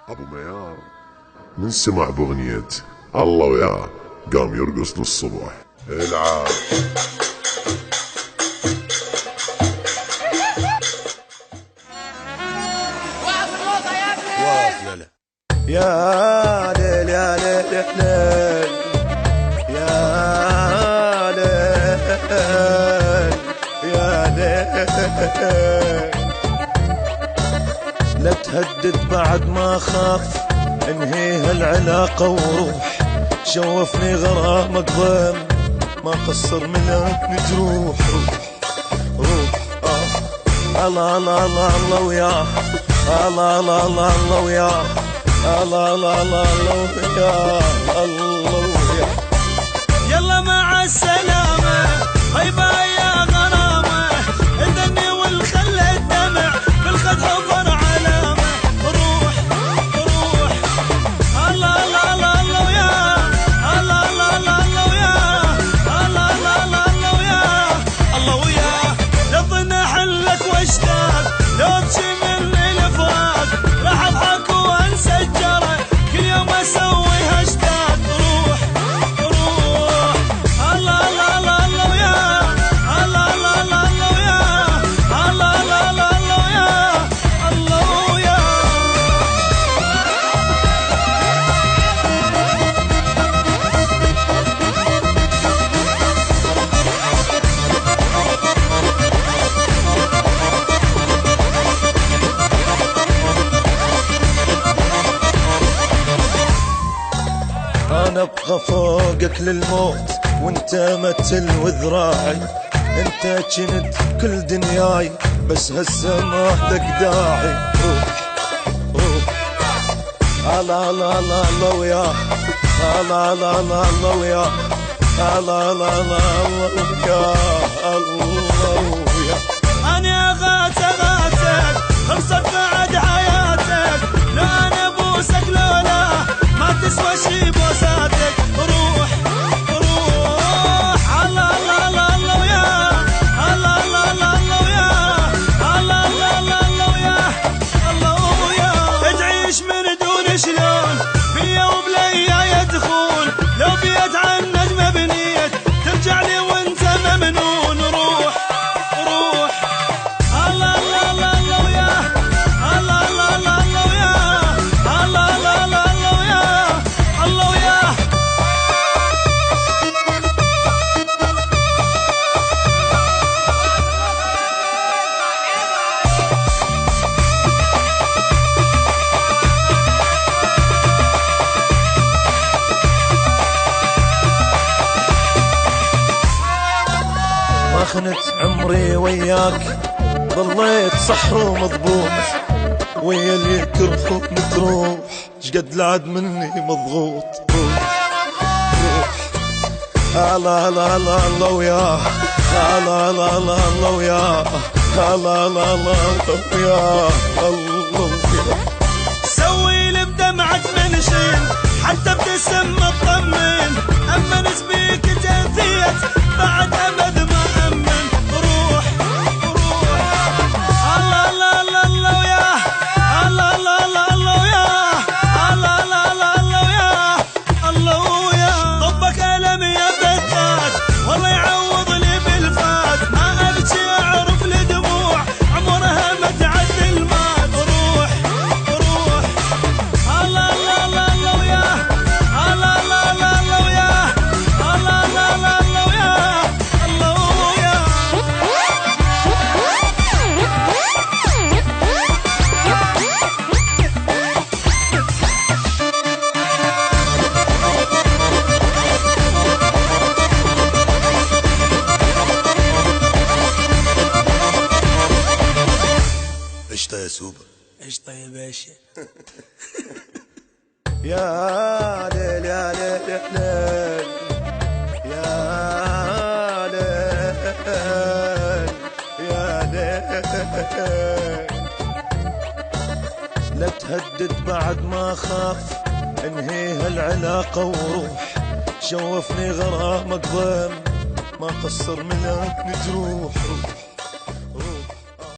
ابو ميار من سمع باغنية الله وياه قام يرقص للصبح. العب يا ليل يا ليل يا ليل يا ليل يا ليل، لا تهدد بعد ما خاف انهي هالعلاقة وروح، شوفني غرامك ضم ما قصر منك جروح. روح الله الله الله الله وياه، الله الله الله الله وياه، الله الله الله الله وياه، الله وياه. يلا مع السلامة غيبة يا غرامة، الدني والخل الدمع بالخد حفر علامة. روح روح الله الله الله الله وياه، الله الله الله الله وياه، الله الله الله الله وياه، الله وياه. للظن حلك واشتاق لو تشي مني الفراق، راح اضحك وانسى الجرى كل يوم اسوي هاشتاق. روح روح الله الله الله الله وياه، الله الله الله الله وياه، الله الله الله الله وياه، الله وياه. انا ابقى فوقك للموت وانت متل وذراعي، انت جنت كل دنياي بس هسه ما لك داعي. روح روح الله الله الله الله وياه، الله الله الله الله وياه، الله الله الله الله وياه، الله وياه. أنا غاتك خلصت بعد حياتك، لا أنا بوسك لولا ما تسوى شي بوساتك. روح روح الله الله الله الله وياه، الله الله الله الله وياه، الله الله الله الله وياه، الله وياه. تعيش من دون شلون بيا وبليا يدخل، لو بيت عن نجمة بنيت ترجع لي وانت ممنون. روح روح الله الله الله الله وياه، الله الله الله الله وياه، الله الله الله الله وياه، الله وياه. ما خنت عمري وياك، ظليت صح ومضبوط، ويا اللي يكرهك تروح شقد لعد مني مضغوط. روح روح الله الله الله الله وياه، الله الله الله الله وياه، الله الله الله الله وياه، الله وياه. سوي لي بدمعة منشين حتى ابتسم اطمن، اما نسبيك تأذيت بعد ابد ما امن. روح روح الله الله الله الله وياه، الله الله الله الله وياه، الله الله الله الله وياه، الله وياه. طبك ألم يا فتات والله يعوض لي بالفات، ما ابكي اعرف لدموع عمرها ما تعدي المات. روح روح الله الله الله الله وياه، الله الله الله الله وياه، الله الله الله الله وياه، الله وياه. قشطة يا سوبر. قشطة يا باشا. يا ليل يا ليل يا ليل يا ليل يا ليل، لا تهدد بعد ما خاف انهي هالعلاقة وروح، شوفني غرامك ضم ما قصر منك جروح. روح